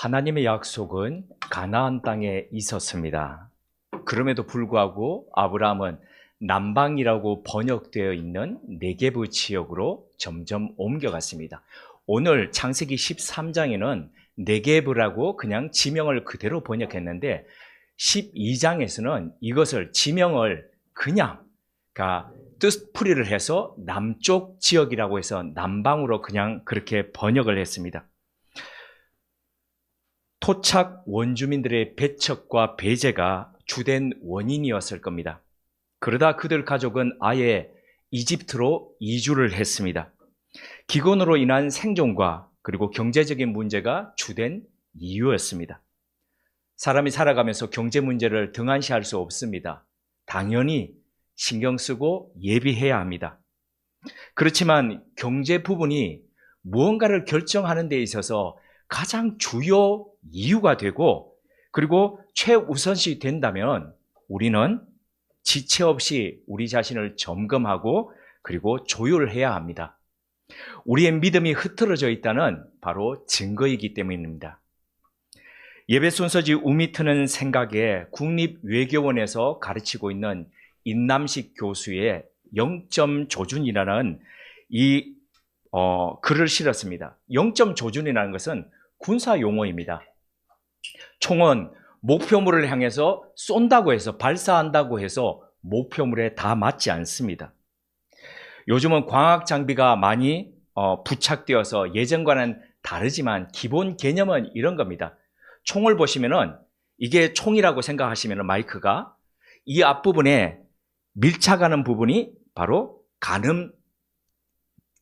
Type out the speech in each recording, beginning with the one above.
하나님의 약속은 가나안 땅에 있었습니다. 그럼에도 불구하고 아브라함은 남방이라고 번역되어 있는 네게브 지역으로 점점 옮겨갔습니다. 오늘 창세기 13장에는 네게브라고 그냥 지명을 그대로 번역했는데 12장에서는 이것을 지명을 그냥 뜻풀이를 해서 남쪽 지역이라고 해서 남방으로 그냥 그렇게 번역을 했습니다. 토착 원주민들의 배척과 배제가 주된 원인이었을 겁니다. 그러다 그들 가족은 아예 이집트로 이주를 했습니다. 기근으로 인한 생존과 그리고 경제적인 문제가 주된 이유였습니다. 사람이 살아가면서 경제 문제를 등한시할 수 없습니다. 당연히 신경 쓰고 예비해야 합니다. 그렇지만 경제 부분이 무언가를 결정하는 데 있어서 가장 주요 이유가 되고 그리고 최우선시 된다면 우리는 지체 없이 우리 자신을 점검하고 그리고 조율해야 합니다. 우리의 믿음이 흐트러져 있다는 바로 증거이기 때문입니다. 예배 순서지 우미트는 생각에 국립외교원에서 가르치고 있는 인남식 교수의 0점 조준이라는 이 글을 실었습니다. 0점 조준이라는 것은 군사 용어입니다. 총은 목표물을 향해서 쏜다고 해서 발사한다고 해서 목표물에 다 맞지 않습니다. 요즘은 광학 장비가 많이 부착되어서 예전과는 다르지만 기본 개념은 이런 겁니다. 총을 보시면은 이게 총이라고 생각하시면은 마이크가 이 앞부분에 밀착하는 부분이 바로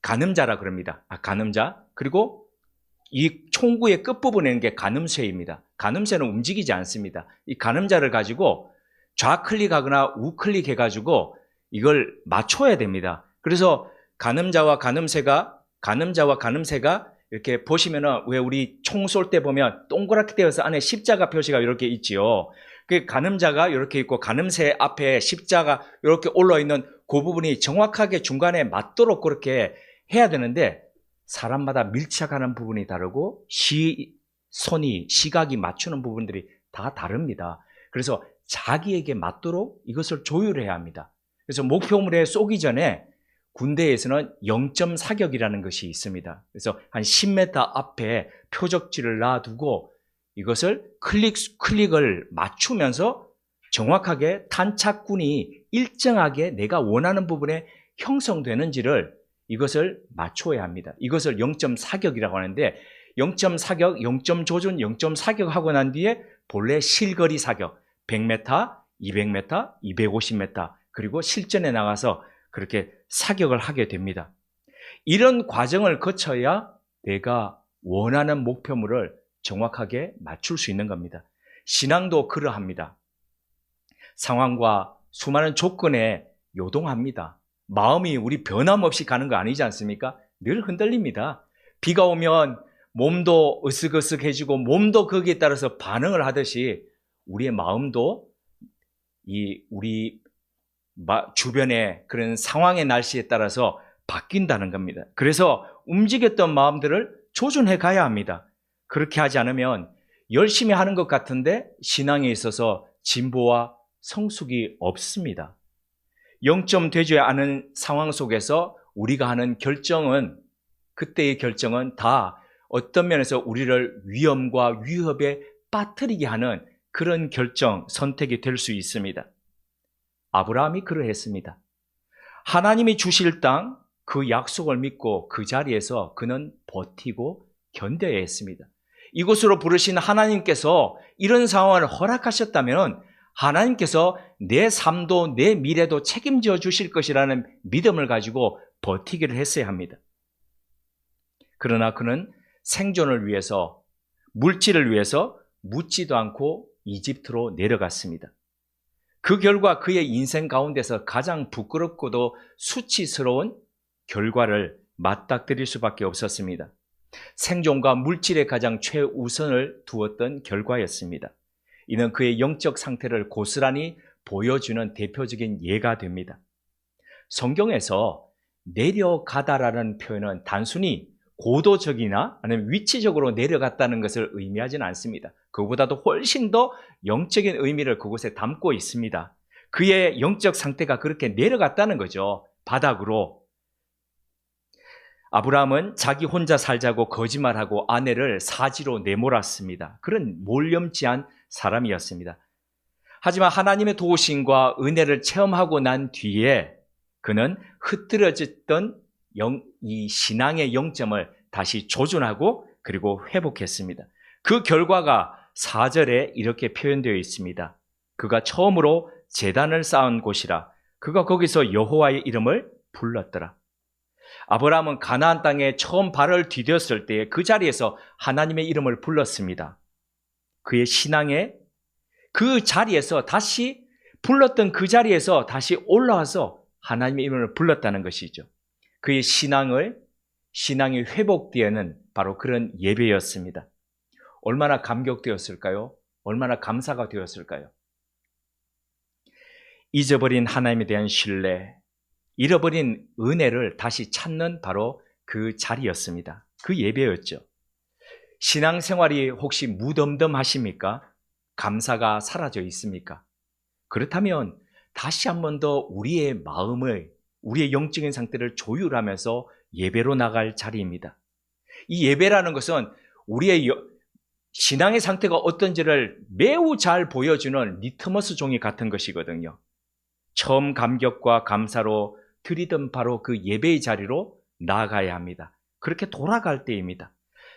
가늠자라 그럽니다. 가늠자. 그리고 이 총구의 끝부분에 있는 게 가늠쇠입니다. 가늠쇠는 움직이지 않습니다. 이 가늠자를 가지고 좌클릭하거나 우클릭해가지고 이걸 맞춰야 됩니다. 그래서 가늠자와 가늠쇠가 이렇게 보시면은 왜 우리 총 쏠 때 보면 동그랗게 되어서 안에 십자가 표시가 이렇게 있지요. 그 가늠자가 이렇게 있고 가늠쇠 앞에 십자가 이렇게 올라 있는 그 부분이 정확하게 중간에 맞도록 그렇게 해야 되는데 사람마다 밀착하는 부분이 다르고 시각이 맞추는 부분들이 다 다릅니다. 그래서 자기에게 맞도록 이것을 조율해야 합니다. 그래서 목표물에 쏘기 전에 군대에서는 0점 사격이라는 것이 있습니다. 그래서 한 10m 앞에 표적지를 놔두고 이것을 클릭을 맞추면서 정확하게 탄착군이 일정하게 내가 원하는 부분에 형성되는지를 이것을 맞춰야 합니다. 이것을 0점 사격이라고 하는데 0점 사격, 0점 조준, 0점 사격하고 난 뒤에 본래 실거리 사격 100m, 200m, 250m 그리고 실전에 나가서 그렇게 사격을 하게 됩니다. 이런 과정을 거쳐야 내가 원하는 목표물을 정확하게 맞출 수 있는 겁니다. 신앙도 그러합니다. 상황과 수많은 조건에 요동합니다. 마음이 우리 변함없이 가는 거 아니지 않습니까? 늘 흔들립니다. 비가 오면 몸도 으쓱으쓱해지고 몸도 거기에 따라서 반응을 하듯이 우리의 마음도 우리 주변의 그런 상황의 날씨에 따라서 바뀐다는 겁니다. 그래서 움직였던 마음들을 조준해 가야 합니다. 그렇게 하지 않으면 열심히 하는 것 같은데 신앙에 있어서 진보와 성숙이 없습니다. 0점 되지 않은 상황 속에서 우리가 하는 그때의 결정은 다 어떤 면에서 우리를 위험과 위협에 빠뜨리게 하는 그런 선택이 될 수 있습니다. 아브라함이 그러했습니다. 하나님이 주실 땅, 그 약속을 믿고 그 자리에서 그는 버티고 견뎌야 했습니다. 이곳으로 부르신 하나님께서 이런 상황을 허락하셨다면 하나님께서 내 삶도 내 미래도 책임져 주실 것이라는 믿음을 가지고 버티기를 했어야 합니다. 그러나 그는 생존을 위해서 물질을 위해서 묻지도 않고 이집트로 내려갔습니다. 그 결과 그의 인생 가운데서 가장 부끄럽고도 수치스러운 결과를 맞닥뜨릴 수밖에 없었습니다. 생존과 물질에 가장 최우선을 두었던 결과였습니다. 이는 그의 영적 상태를 고스란히 보여주는 대표적인 예가 됩니다. 성경에서 내려가다라는 표현은 단순히 고도적이나 아니면 위치적으로 내려갔다는 것을 의미하지는 않습니다. 그보다도 훨씬 더 영적인 의미를 그곳에 담고 있습니다. 그의 영적 상태가 그렇게 내려갔다는 거죠. 바닥으로. 아브라함은 자기 혼자 살자고 거짓말하고 아내를 사지로 내몰았습니다. 그런 몰염지한 사람이었습니다. 하지만 하나님의 도우심과 은혜를 체험하고 난 뒤에 그는 흐트러졌던 이 신앙의 영점을 다시 조준하고 그리고 회복했습니다. 그 결과가 4절에 이렇게 표현되어 있습니다. 그가 처음으로 제단을 쌓은 곳이라. 그가 거기서 여호와의 이름을 불렀더라. 아브라함은 가나안 땅에 처음 발을 디뎠을 때 그 자리에서 하나님의 이름을 불렀습니다. 그의 신앙의 그 자리에서 다시 불렀던 그 자리에서 다시 올라와서 하나님의 이름을 불렀다는 것이죠. 그의 신앙이 회복되는 바로 그런 예배였습니다. 얼마나 감격되었을까요? 얼마나 감사가 되었을까요? 잊어버린 하나님에 대한 신뢰, 잃어버린 은혜를 다시 찾는 바로 그 자리였습니다. 그 예배였죠. 신앙생활이 혹시 무덤덤하십니까? 감사가 사라져 있습니까? 그렇다면 다시 한 번 더 우리의 마음을, 우리의 영적인 상태를 조율하면서 예배로 나갈 자리입니다. 이 예배라는 것은 우리의 신앙의 상태가 어떤지를 매우 잘 보여주는 리트머스 종이 같은 것이거든요. 처음 감격과 감사로 드리던 바로 그 예배의 자리로 나아가야 합니다. 그렇게 돌아갈 때입니다.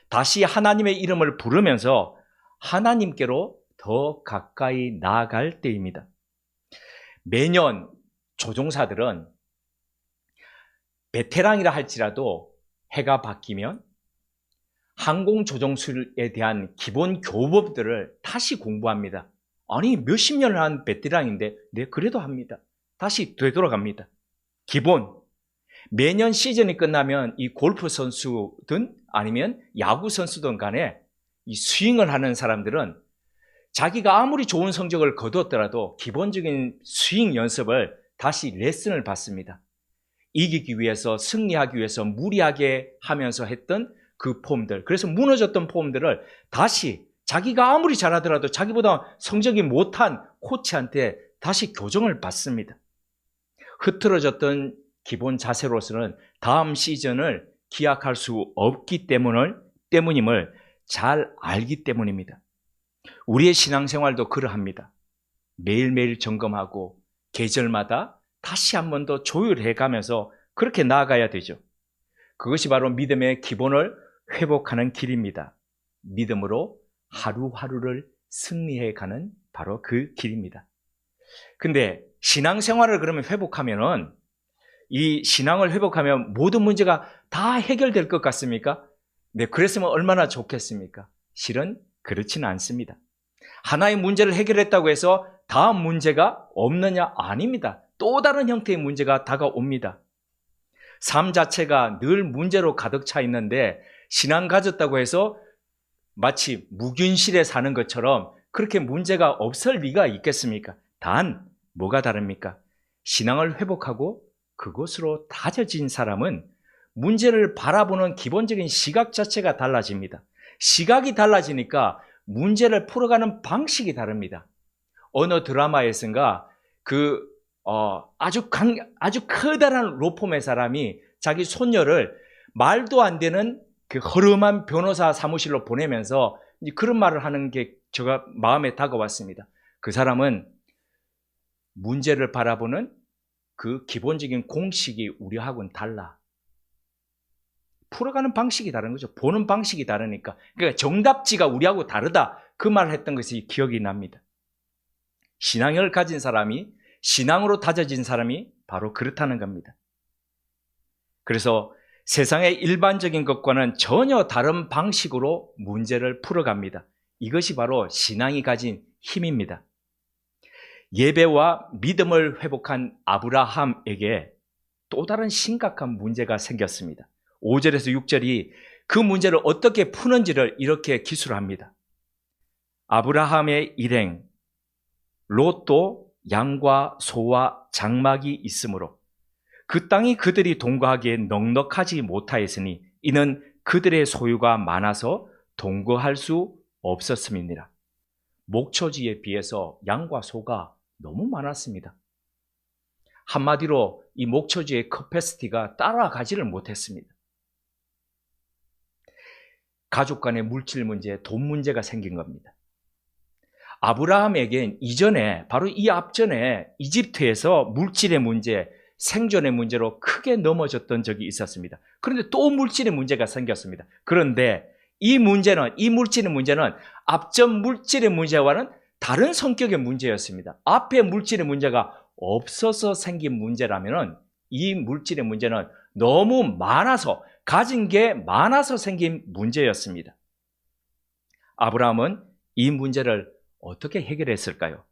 다시 하나님의 이름을 부르면서 하나님께로 더 가까이 나아갈 때입니다. 매년 조종사들은 베테랑이라 할지라도 해가 바뀌면 항공조종술에 대한 기본 교법들을 다시 공부합니다. 아니 몇십 년을 한 베테랑인데 네 그래도 합니다. 다시 되돌아갑니다. 기본. 매년 시즌이 끝나면 이 골프 선수든 아니면 야구 선수든 간에 이 스윙을 하는 사람들은 자기가 아무리 좋은 성적을 거두었더라도 기본적인 스윙 연습을 다시 레슨을 받습니다. 이기기 위해서, 승리하기 위해서 무리하게 하면서 했던 그 폼들, 그래서 무너졌던 폼들을 다시 자기가 아무리 잘하더라도 자기보다 성적이 못한 코치한테 다시 교정을 받습니다. 흐트러졌던 기본 자세로서는 다음 시즌을 기약할 수 없기 때문임을 잘 알기 때문입니다. 우리의 신앙생활도 그러합니다. 매일매일 점검하고 계절마다 다시 한 번 더 조율해 가면서 그렇게 나아가야 되죠. 그것이 바로 믿음의 기본을 회복하는 길입니다. 믿음으로 하루하루를 승리해 가는 바로 그 길입니다. 근데 신앙생활을 그러면 회복하면은 이 신앙을 회복하면 모든 문제가 다 해결될 것 같습니까? 네, 그랬으면 얼마나 좋겠습니까? 실은 그렇지는 않습니다. 하나의 문제를 해결했다고 해서 다음 문제가 없느냐? 아닙니다. 또 다른 형태의 문제가 다가옵니다. 삶 자체가 늘 문제로 가득 차 있는데 신앙 가졌다고 해서 마치 무균실에 사는 것처럼 그렇게 문제가 없을 리가 있겠습니까? 단, 뭐가 다릅니까? 신앙을 회복하고 그것으로 다져진 사람은 문제를 바라보는 기본적인 시각 자체가 달라집니다. 시각이 달라지니까 문제를 풀어가는 방식이 다릅니다. 어느 드라마에선가 아주 커다란 로펌의 사람이 자기 손녀를 말도 안 되는 그 허름한 변호사 사무실로 보내면서 그런 말을 하는 게 제가 마음에 다가왔습니다. 그 사람은 문제를 바라보는 그 기본적인 공식이 우리하고는 달라. 풀어가는 방식이 다른 거죠. 보는 방식이 다르니까. 그러니까 정답지가 우리하고 다르다. 그 말을 했던 것이 기억이 납니다. 신앙을 가진 사람이, 신앙으로 다져진 사람이 바로 그렇다는 겁니다. 그래서 세상의 일반적인 것과는 전혀 다른 방식으로 문제를 풀어갑니다. 이것이 바로 신앙이 가진 힘입니다. 예배와 믿음을 회복한 아브라함에게 또 다른 심각한 문제가 생겼습니다. 5절에서 6절이 그 문제를 어떻게 푸는지를 이렇게 기술합니다. 아브라함의 일행, 롯도 양과 소와 장막이 있으므로 그 땅이 그들이 동거하기에 넉넉하지 못하였으니 이는 그들의 소유가 많아서 동거할 수 없었음이니라. 목초지에 비해서 양과 소가 너무 많았습니다. 한마디로 이 목초지의 커패시티가 따라가지를 못했습니다. 가족 간의 물질 문제, 돈 문제가 생긴 겁니다. 아브라함에겐 이전에, 바로 이 앞전에 이집트에서 물질의 문제, 생존의 문제로 크게 넘어졌던 적이 있었습니다. 그런데 또 물질의 문제가 생겼습니다. 그런데 이 물질의 문제는 앞전 물질의 문제와는 다른 성격의 문제였습니다. 앞에 물질의 문제가 없어서 생긴 문제라면 이 물질의 문제는 너무 많아서, 가진 게 많아서 생긴 문제였습니다. 아브라함은 이 문제를 어떻게 해결했을까요?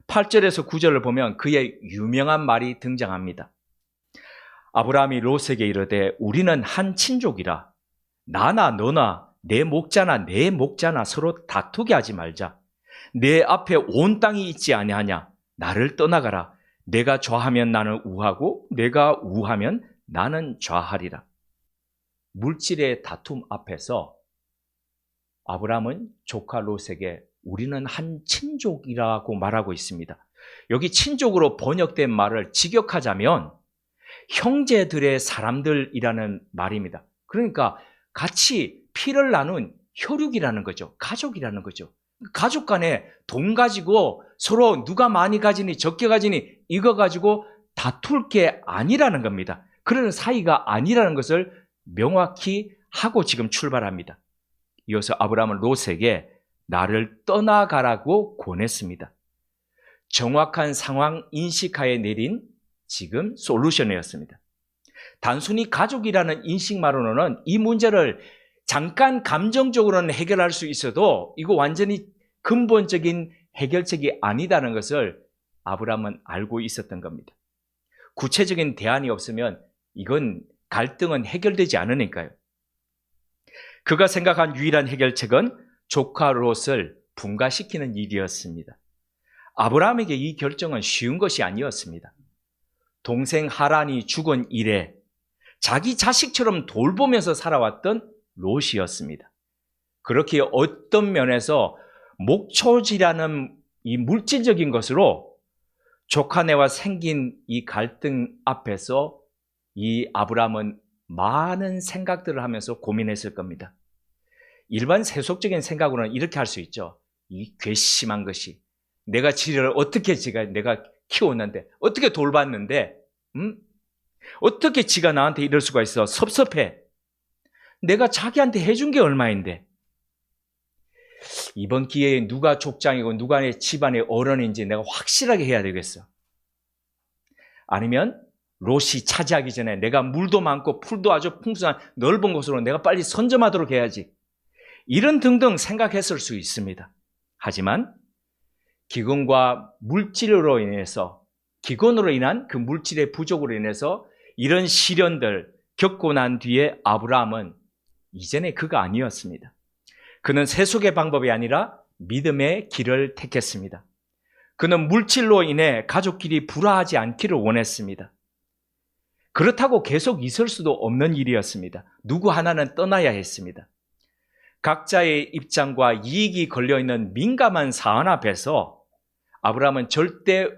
8절에서 9절을 보면 그의 유명한 말이 등장합니다. 아브라함이 롯에게 이르되 우리는 한 친족이라 나나 너나 내 목자나 내 목자나 서로 다투게 하지 말자. 내 앞에 온 땅이 있지 아니하냐. 나를 떠나가라. 내가 좌하면 나는 우하고 내가 우하면 나는 좌하리라. 물질의 다툼 앞에서 아브라함은 조카 롯에게 우리는 한 친족이라고 말하고 있습니다. 여기 친족으로 번역된 말을 직역하자면 형제들의 사람들이라는 말입니다. 그러니까 같이 피를 나눈 혈육이라는 거죠. 가족이라는 거죠. 가족 간에 돈 가지고 서로 누가 많이 가지니 적게 가지니 이거 가지고 다툴 게 아니라는 겁니다. 그런 사이가 아니라는 것을 명확히 하고 지금 출발합니다. 이어서 아브라함은 롯에게 나를 떠나가라고 권했습니다. 정확한 상황 인식하에 내린 지금 솔루션이었습니다. 단순히 가족이라는 인식만으로는 이 문제를 잠깐 감정적으로는 해결할 수 있어도 이거 완전히 근본적인 해결책이 아니다는 것을 아브라함은 알고 있었던 겁니다. 구체적인 대안이 없으면 이건 갈등은 해결되지 않으니까요. 그가 생각한 유일한 해결책은 조카 롯을 분가시키는 일이었습니다. 아브라함에게 이 결정은 쉬운 것이 아니었습니다. 동생 하란이 죽은 이래 자기 자식처럼 돌보면서 살아왔던 롯이었습니다. 그렇게 어떤 면에서 목초지라는 이 물질적인 것으로 조카네와 생긴 이 갈등 앞에서 이 아브라함은 많은 생각들을 하면서 고민했을 겁니다. 일반 세속적인 생각으로는 이렇게 할 수 있죠. 이 괘씸한 것이 내가 지를 어떻게 내가 키웠는데 어떻게 돌봤는데 어떻게 지가 나한테 이럴 수가 있어. 섭섭해. 내가 자기한테 해준 게 얼마인데. 이번 기회에 누가 족장이고 누가 내 집안의 어른인지 내가 확실하게 해야 되겠어. 아니면 롯이 차지하기 전에 내가 물도 많고 풀도 아주 풍성한 넓은 곳으로 내가 빨리 선점하도록 해야지. 이런 등등 생각했을 수 있습니다. 하지만 기근과 물질로 인해서, 기근으로 인한 그 물질의 부족으로 인해서 이런 시련들 겪고 난 뒤에 아브라함은 이전에 그가 아니었습니다. 그는 세속의 방법이 아니라 믿음의 길을 택했습니다. 그는 물질로 인해 가족끼리 불화하지 않기를 원했습니다. 그렇다고 계속 있을 수도 없는 일이었습니다. 누구 하나는 떠나야 했습니다. 각자의 입장과 이익이 걸려있는 민감한 사안 앞에서 아브라함은 절대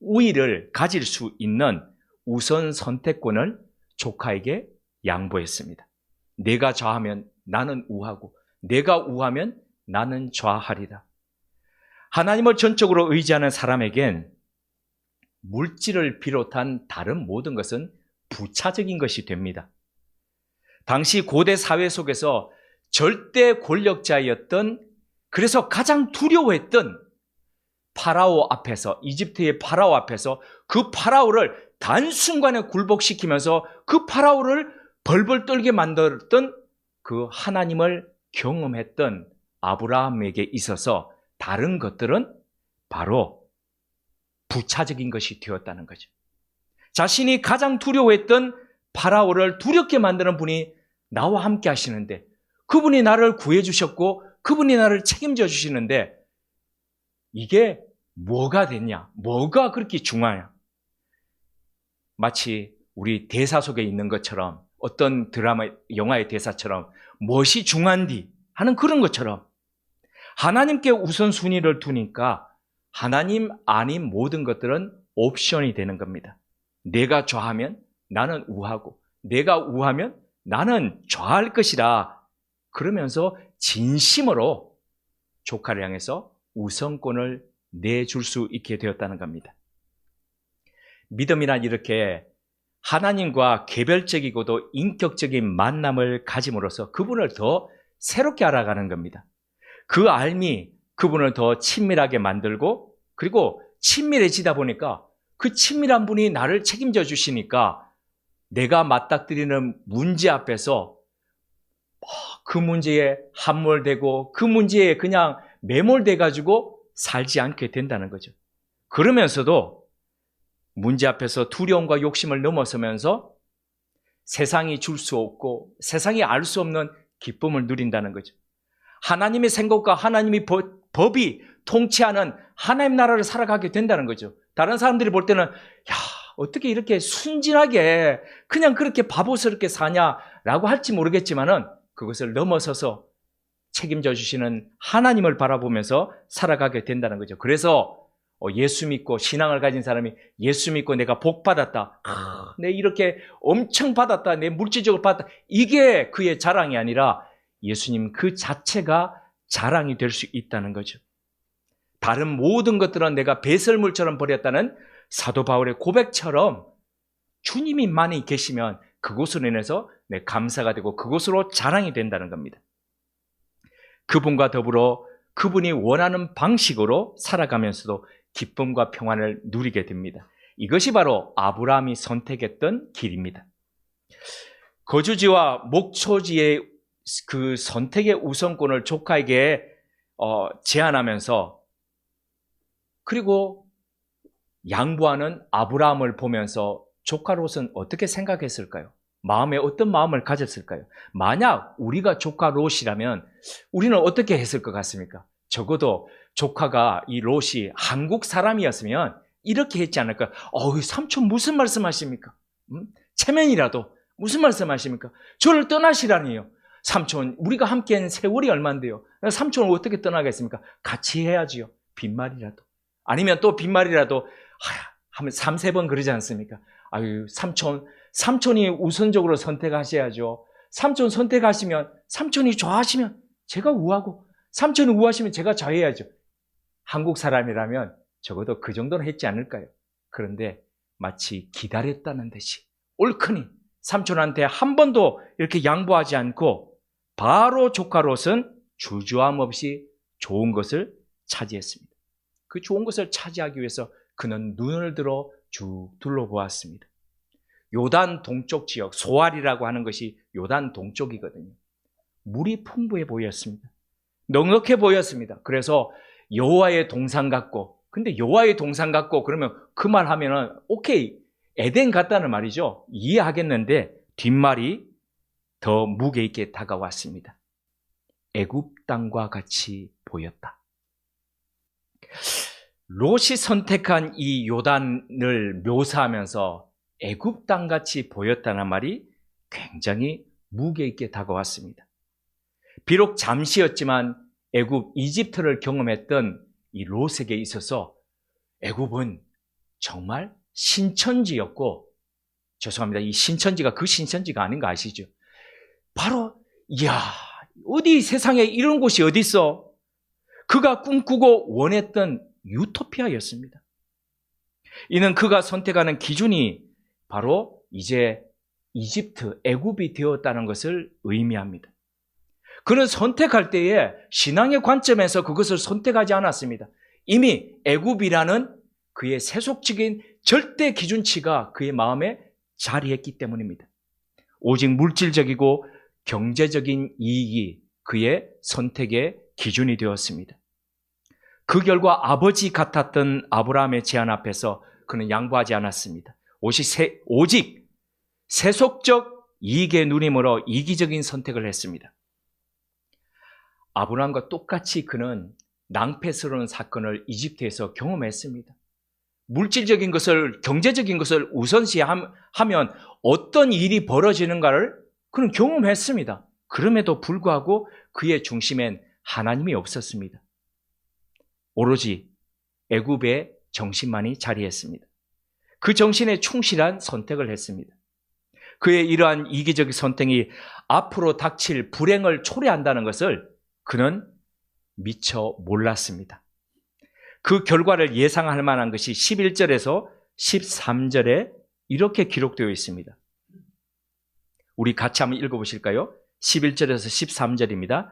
우위를 가질 수 있는 우선 선택권을 조카에게 양보했습니다. 내가 좌하면 나는 우하고 내가 우하면 나는 좌하리라. 하나님을 전적으로 의지하는 사람에겐 물질을 비롯한 다른 모든 것은 부차적인 것이 됩니다. 당시 고대 사회 속에서 절대 권력자였던, 그래서 가장 두려워했던 파라오 앞에서, 이집트의 파라오 앞에서 그 파라오를 단순간에 굴복시키면서 그 파라오를 벌벌 떨게 만들었던 그 하나님을 경험했던 아브라함에게 있어서 다른 것들은 바로 부차적인 것이 되었다는 거죠. 자신이 가장 두려워했던 파라오를 두렵게 만드는 분이 나와 함께 하시는데, 그분이 나를 구해 주셨고 그분이 나를 책임져 주시는데 이게 뭐가 됐냐? 뭐가 그렇게 중요하냐? 마치 우리 대사 속에 있는 것처럼 어떤 드라마, 영화의 대사처럼 무엇이 중요한디 하는 그런 것처럼 하나님께 우선순위를 두니까 하나님 아닌 모든 것들은 옵션이 되는 겁니다. 내가 좌하면 나는 우하고 내가 우하면 나는 좌할 것이라 그러면서 진심으로 조카를 향해서 우선권을 내줄 수 있게 되었다는 겁니다. 믿음이란 이렇게 하나님과 개별적이고도 인격적인 만남을 가짐으로써 그분을 더 새롭게 알아가는 겁니다. 그 알미 그분을 더 친밀하게 만들고 그리고 친밀해지다 보니까 그 친밀한 분이 나를 책임져 주시니까 내가 맞닥뜨리는 문제 앞에서 그 문제에 함몰되고 그 문제에 그냥 매몰돼 가지고 살지 않게 된다는 거죠. 그러면서도 문제 앞에서 두려움과 욕심을 넘어서면서 세상이 줄 수 없고 세상이 알 수 없는 기쁨을 누린다는 거죠. 하나님의 생각과 하나님의 법이 통치하는 하나님 나라를 살아가게 된다는 거죠. 다른 사람들이 볼 때는 야, 어떻게 이렇게 순진하게 그냥 그렇게 바보스럽게 사냐라고 할지 모르겠지만은 그것을 넘어서서 책임져 주시는 하나님을 바라보면서 살아가게 된다는 거죠. 그래서 예수 믿고 신앙을 가진 사람이 예수 믿고 내가 복 받았다. 내 이렇게 엄청 받았다. 내 물질적으로 받았다. 이게 그의 자랑이 아니라 예수님 그 자체가 자랑이 될 수 있다는 거죠. 다른 모든 것들은 내가 배설물처럼 버렸다는 사도 바울의 고백처럼 주님이 많이 계시면 그곳으로 인해서 내 감사가 되고 그곳으로 자랑이 된다는 겁니다. 그분과 더불어 그분이 원하는 방식으로 살아가면서도 기쁨과 평안을 누리게 됩니다. 이것이 바로 아브라함이 선택했던 길입니다. 거주지와 목초지의 그 선택의 우선권을 조카에게 제안하면서 그리고 양보하는 아브라함을 보면서 조카 롯은 어떻게 생각했을까요? 마음에 어떤 마음을 가졌을까요? 만약 우리가 조카 롯이라면 우리는 어떻게 했을 것 같습니까? 적어도 조카가 이 롯이 한국 사람이었으면 이렇게 했지 않을까요? 삼촌 무슨 말씀하십니까? 체면이라도 무슨 말씀하십니까? 저를 떠나시라니요. 삼촌 우리가 함께한 세월이 얼만데요. 삼촌을 어떻게 떠나겠습니까? 같이 해야지요. 빈말이라도. 아니면 또 빈말이라도 하면 3-4번 그러지 않습니까? 아유 삼촌이 우선적으로 선택하셔야죠. 삼촌 선택하시면 삼촌이 좋아하시면 제가 우하고 삼촌이 우하시면 제가 좌해야죠. 한국 사람이라면 적어도 그 정도는 했지 않을까요? 그런데 마치 기다렸다는 듯이 옳거니 삼촌한테 한 번도 이렇게 양보하지 않고 바로 조카 롯은 주저함 없이 좋은 것을 차지했습니다. 그 좋은 것을 차지하기 위해서 그는 눈을 들어 쭉 둘러보았습니다. 요단 동쪽 지역, 소알이라고 하는 것이 요단 동쪽이거든요. 물이 풍부해 보였습니다. 넉넉해 보였습니다. 그래서 여호와의 동산 같고, 근데 여호와의 동산 같고 그러면 그 말 하면은 오케이 에덴 같다는 말이죠. 이해하겠는데 뒷말이 더 무게 있게 다가왔습니다. 애굽 땅과 같이 보였다. 롯이 선택한 이 요단을 묘사하면서 애굽 땅같이 보였다는 말이 굉장히 무게 있게 다가왔습니다. 비록 잠시였지만 애굽 이집트를 경험했던 이 롯에게 있어서 애굽은 정말 신천지였고, 죄송합니다. 이 신천지가 그 신천지가 아닌 거 아시죠? 바로 이야 어디 세상에 이런 곳이 어디 있어? 그가 꿈꾸고 원했던 유토피아였습니다. 이는 그가 선택하는 기준이 바로 이제 이집트, 애굽이 되었다는 것을 의미합니다. 그는 선택할 때에 신앙의 관점에서 그것을 선택하지 않았습니다. 이미 애굽이라는 그의 세속적인 절대 기준치가 그의 마음에 자리했기 때문입니다. 오직 물질적이고 경제적인 이익이 그의 선택의 기준이 되었습니다. 그 결과 아버지 같았던 아브라함의 제안 앞에서 그는 양보하지 않았습니다. 오직 세속적 이익의 누림으로 이기적인 선택을 했습니다. 아브라함과 똑같이 그는 낭패스러운 사건을 이집트에서 경험했습니다. 물질적인 것을, 경제적인 것을 우선시하면 어떤 일이 벌어지는가를 그는 경험했습니다. 그럼에도 불구하고 그의 중심엔 하나님이 없었습니다. 오로지 애굽의 정신만이 자리했습니다. 그 정신에 충실한 선택을 했습니다. 그의 이러한 이기적인 선택이 앞으로 닥칠 불행을 초래한다는 것을 그는 미처 몰랐습니다. 그 결과를 예상할 만한 것이 11절에서 13절에 이렇게 기록되어 있습니다. 우리 같이 한번 읽어보실까요? 11절에서 13절입니다.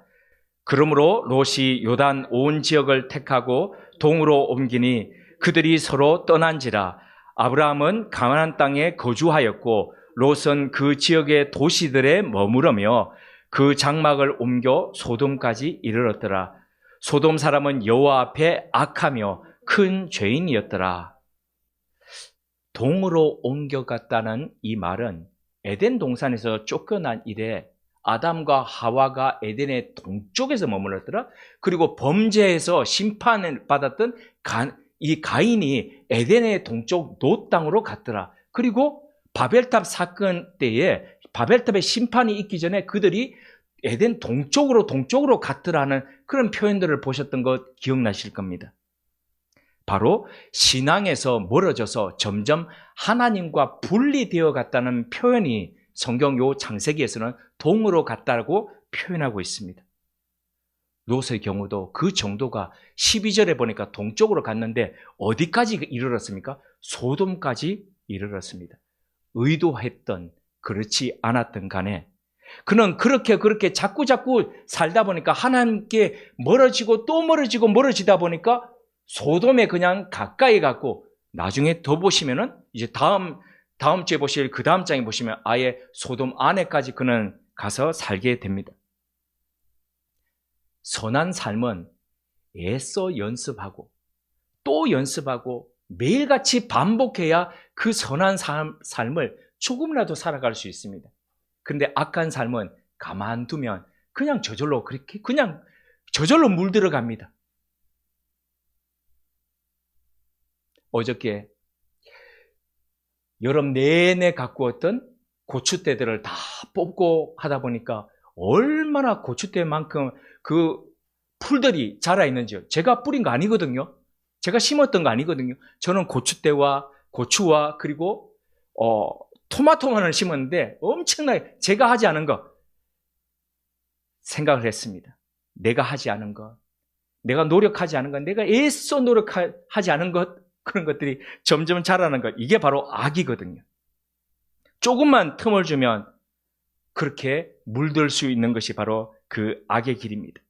그러므로 롯이 요단 온 지역을 택하고 동으로 옮기니 그들이 서로 떠난지라. 아브라함은 가나안 땅에 거주하였고 롯은 그 지역의 도시들에 머무르며 그 장막을 옮겨 소돔까지 이르렀더라. 소돔 사람은 여호와 앞에 악하며 큰 죄인이었더라. 동으로 옮겨갔다는 이 말은 에덴 동산에서 쫓겨난 이래 아담과 하와가 에덴의 동쪽에서 머물렀더라. 그리고 범죄에서 심판을 받았던 이 가인이 에덴의 동쪽 롯 땅으로 갔더라. 그리고 바벨탑 사건 때에 바벨탑의 심판이 있기 전에 그들이 에덴 동쪽으로 갔더라는 그런 표현들을 보셨던 것 기억나실 겁니다. 바로 신앙에서 멀어져서 점점 하나님과 분리되어 갔다는 표현이 성경 요 창세기에서는 동으로 갔다고 표현하고 있습니다. 롯의 경우도 그 정도가 12절에 보니까 동쪽으로 갔는데 어디까지 이르렀습니까? 소돔까지 이르렀습니다. 의도했던 그렇지 않았던 간에 그는 그렇게 자꾸 살다 보니까 하나님께 멀어지고 또 멀어지다 보니까 소돔에 그냥 가까이 갔고 나중에 더 보시면은 이제 다음 주에 보실 그 다음 장에 보시면 아예 소돔 안에까지 그는 가서 살게 됩니다. 선한 삶은 애써 연습하고 또 연습하고 매일같이 반복해야 그 선한 삶을 조금이라도 살아갈 수 있습니다. 그런데 악한 삶은 가만두면 그냥 저절로 물들어갑니다. 어저께 여름 내내 갖고 왔던 고추대들을 다 뽑고 하다 보니까 얼마나 고추대만큼 그 풀들이 자라있는지요. 제가 뿌린 거 아니거든요. 제가 심었던 거 아니거든요. 저는 고추와 그리고 토마토만을 심었는데 엄청나게 제가 하지 않은 것 생각을 했습니다. 내가 하지 않은 것, 내가 노력하지 않은 것, 내가 애써 노력하지 않은 것, 그런 것들이 점점 자라는 것, 이게 바로 악이거든요. 조금만 틈을 주면 그렇게 물들 수 있는 것이 바로 그 악의 길입니다.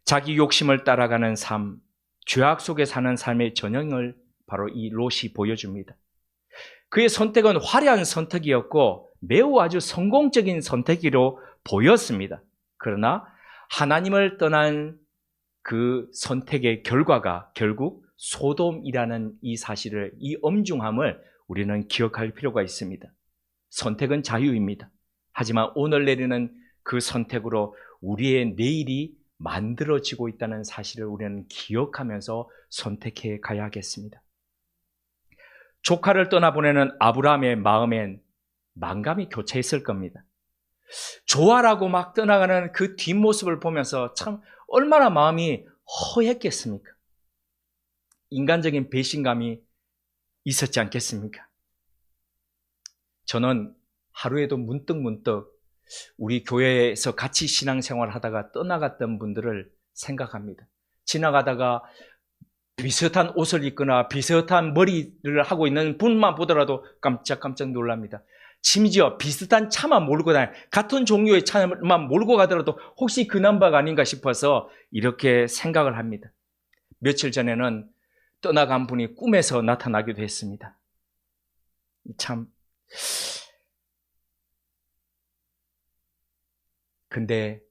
자기 욕심을 따라가는 삶, 죄악 속에 사는 삶의 전형을 바로 이 롯이 보여줍니다. 그의 선택은 화려한 선택이었고 매우 아주 성공적인 선택으로 보였습니다. 그러나 하나님을 떠난 그 선택의 결과가 결국 소돔이라는 이 사실을, 이 엄중함을 우리는 기억할 필요가 있습니다. 선택은 자유입니다. 하지만 오늘 내리는 그 선택으로 우리의 내일이 만들어지고 있다는 사실을 우리는 기억하면서 선택해 가야 하겠습니다. 조카를 떠나보내는 아브라함의 마음엔 만감이 교차했을 겁니다. 좋아라고 막 떠나가는 그 뒷모습을 보면서 참 얼마나 마음이 허했겠습니까? 인간적인 배신감이 있었지 않겠습니까? 저는 하루에도 문득 우리 교회에서 같이 신앙생활 하다가 떠나갔던 분들을 생각합니다. 지나가다가 비슷한 옷을 입거나 비슷한 머리를 하고 있는 분만 보더라도 깜짝 놀랍니다. 심지어 비슷한 차만 몰고 같은 종류의 차만 몰고 가더라도 혹시 그 남바가 아닌가 싶어서 이렇게 생각을 합니다. 며칠 전에는 떠나간 분이 꿈에서 나타나기도 했습니다. 참. 근데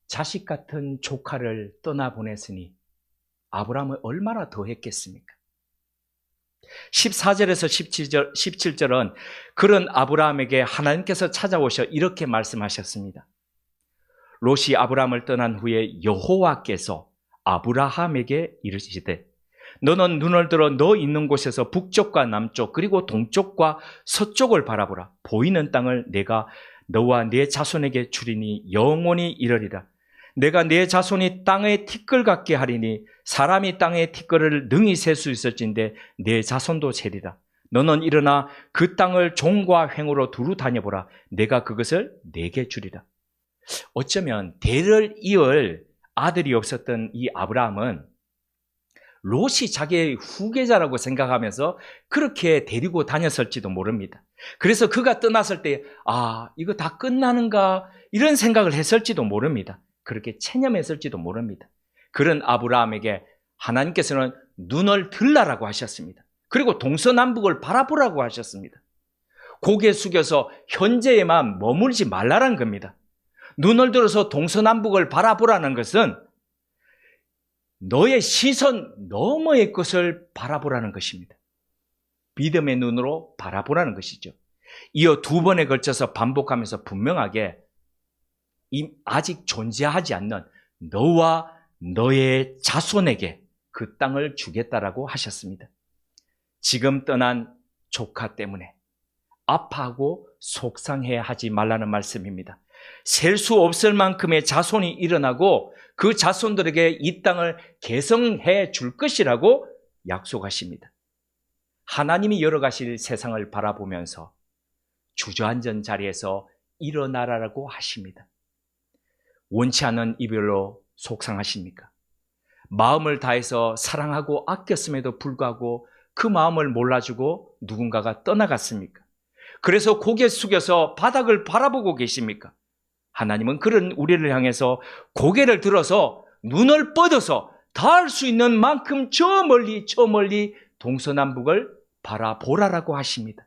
자식 같은 조카를 떠나보냈으니 아브라함은 얼마나 더 했겠습니까? 14절에서 17절은 그런 아브라함에게 하나님께서 찾아오셔 이렇게 말씀하셨습니다. 롯이 아브라함을 떠난 후에 여호와께서 아브라함에게 이르시되 너는 눈을 들어 너 있는 곳에서 북쪽과 남쪽 그리고 동쪽과 서쪽을 바라보라. 보이는 땅을 내가 너와 네 자손에게 주리니 영원히 이르리라. 내가 네 자손이 땅의 티끌 같게 하리니 사람이 땅의 티끌을 능히 셀 수 있을진데 네 자손도 세리라. 너는 일어나 그 땅을 종과 횡으로 두루 다녀보라. 내가 그것을 내게 주리라. 어쩌면 대를 이을 아들이 없었던 이 아브라함은 롯이 자기의 후계자라고 생각하면서 그렇게 데리고 다녔을지도 모릅니다. 그래서 그가 떠났을 때 이거 다 끝나는가 이런 생각을 했을지도 모릅니다. 그렇게 체념했을지도 모릅니다. 그런 아브라함에게 하나님께서는 눈을 들라라고 하셨습니다. 그리고 동서남북을 바라보라고 하셨습니다. 고개 숙여서 현재에만 머물지 말라는 겁니다. 눈을 들어서 동서남북을 바라보라는 것은 너의 시선 너머의 것을 바라보라는 것입니다. 믿음의 눈으로 바라보라는 것이죠. 이어 두 번에 걸쳐서 반복하면서 분명하게 아직 존재하지 않는 너와 너의 자손에게 그 땅을 주겠다라고 하셨습니다. 지금 떠난 조카 때문에 아파하고 속상해 하지 말라는 말씀입니다. 셀 수 없을 만큼의 자손이 일어나고 그 자손들에게 이 땅을 계승해 줄 것이라고 약속하십니다. 하나님이 열어가실 세상을 바라보면서 주저앉은 자리에서 일어나라라고 하십니다. 원치 않는 이별로 속상하십니까? 마음을 다해서 사랑하고 아꼈음에도 불구하고 그 마음을 몰라주고 누군가가 떠나갔습니까? 그래서 고개 숙여서 바닥을 바라보고 계십니까? 하나님은 그런 우리를 향해서 고개를 들어서 눈을 뻗어서 닿을 수 있는 만큼 저 멀리 동서남북을 바라보라라고 하십니다.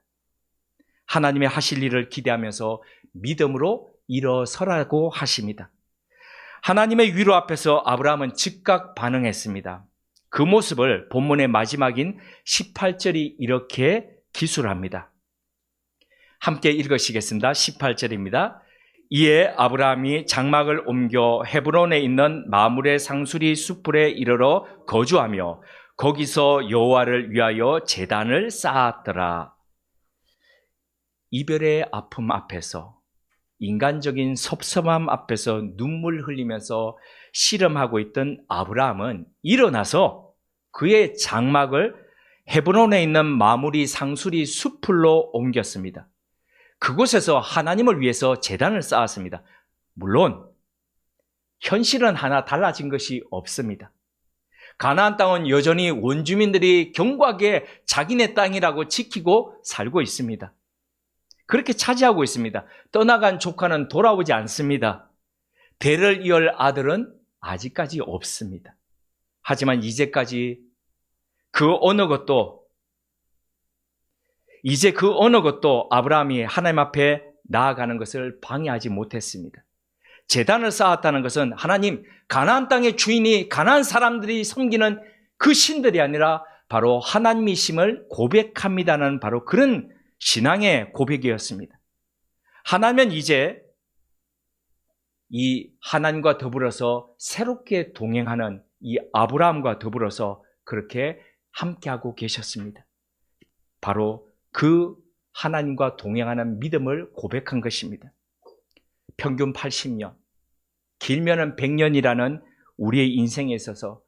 하나님의 하실 일을 기대하면서 믿음으로 일어서라고 하십니다. 하나님의 위로 앞에서 아브라함은 즉각 반응했습니다. 그 모습을 본문의 마지막인 18절이 이렇게 기술합니다. 함께 읽으시겠습니다. 18절입니다. 이에 아브라함이 장막을 옮겨 헤브론에 있는 마므레 상수리 숲풀에 이르러 거주하며 거기서 여호와를 위하여 제단을 쌓았더라. 이별의 아픔 앞에서, 인간적인 섭섭함 앞에서 눈물 흘리면서 씨름하고 있던 아브라함은 일어나서 그의 장막을 헤브론에 있는 마므리 상수리 숲풀로 옮겼습니다. 그곳에서 하나님을 위해서 제단을 쌓았습니다. 물론 현실은 하나 달라진 것이 없습니다. 가나안 땅은 여전히 원주민들이 견고하게 자기네 땅이라고 지키고 살고 있습니다. 그렇게 차지하고 있습니다. 떠나간 조카는 돌아오지 않습니다. 대를 이을 아들은 아직까지 없습니다. 하지만 이제 그 어느 것도 아브라함이 하나님 앞에 나아가는 것을 방해하지 못했습니다. 제단을 쌓았다는 것은 하나님, 가나안 땅의 주인이 가나안 사람들이 섬기는 그 신들이 아니라 바로 하나님이심을 고백합니다는 바로 그런 신앙의 고백이었습니다. 하나님은 이제 이 하나님과 더불어서 새롭게 동행하는 이 아브라함과 더불어서 그렇게 함께하고 계셨습니다. 바로 그 하나님과 동행하는 믿음을 고백한 것입니다. 평균 80년, 길면은 100년이라는 우리의 인생에 있어서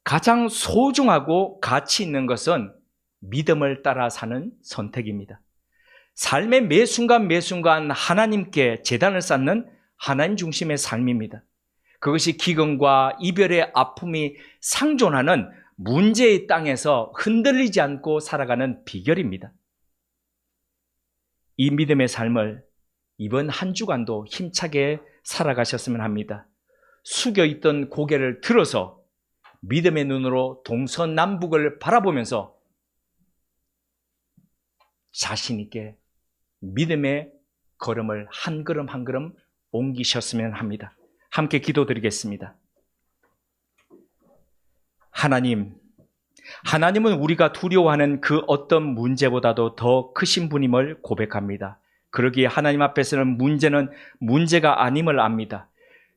가장 소중하고 가치 있는 것은 믿음을 따라 사는 선택입니다. 삶의 매 순간 하나님께 제단을 쌓는 하나님 중심의 삶입니다. 그것이 기근과 이별의 아픔이 상존하는 문제의 땅에서 흔들리지 않고 살아가는 비결입니다. 이 믿음의 삶을 이번 한 주간도 힘차게 살아가셨으면 합니다. 숙여있던 고개를 들어서 믿음의 눈으로 동서남북을 바라보면서 자신 있게 믿음의 걸음을 한 걸음 한 걸음 옮기셨으면 합니다. 함께 기도드리겠습니다. 하나님은 우리가 두려워하는 그 어떤 문제보다도 더 크신 분임을 고백합니다. 그러기에 하나님 앞에서는 문제는 문제가 아님을 압니다.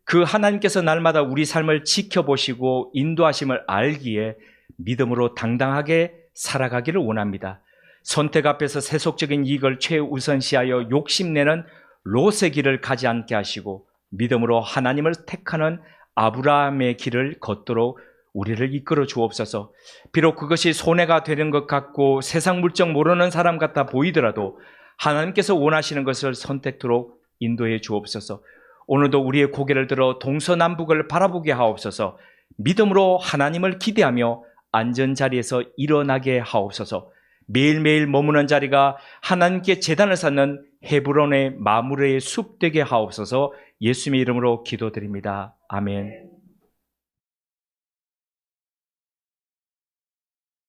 그 하나님께서 날마다 우리 삶을 지켜보시고 인도하심을 알기에 믿음으로 당당하게 살아가기를 원합니다. 선택 앞에서 세속적인 이익을 최우선시하여 욕심내는 롯의 길을 가지 않게 하시고 믿음으로 하나님을 택하는 아브라함의 길을 걷도록 우리를 이끌어 주옵소서. 비록 그것이 손해가 되는 것 같고 세상 물정 모르는 사람 같아 보이더라도 하나님께서 원하시는 것을 선택토록 인도해 주옵소서. 오늘도 우리의 고개를 들어 동서남북을 바라보게 하옵소서. 믿음으로 하나님을 기대하며 안전자리에서 일어나게 하옵소서. 매일매일 머무는 자리가 하나님께 제단을 쌓는 헤브론의 마므레의 숲 되게 하옵소서. 예수님의 이름으로 기도드립니다. 아멘.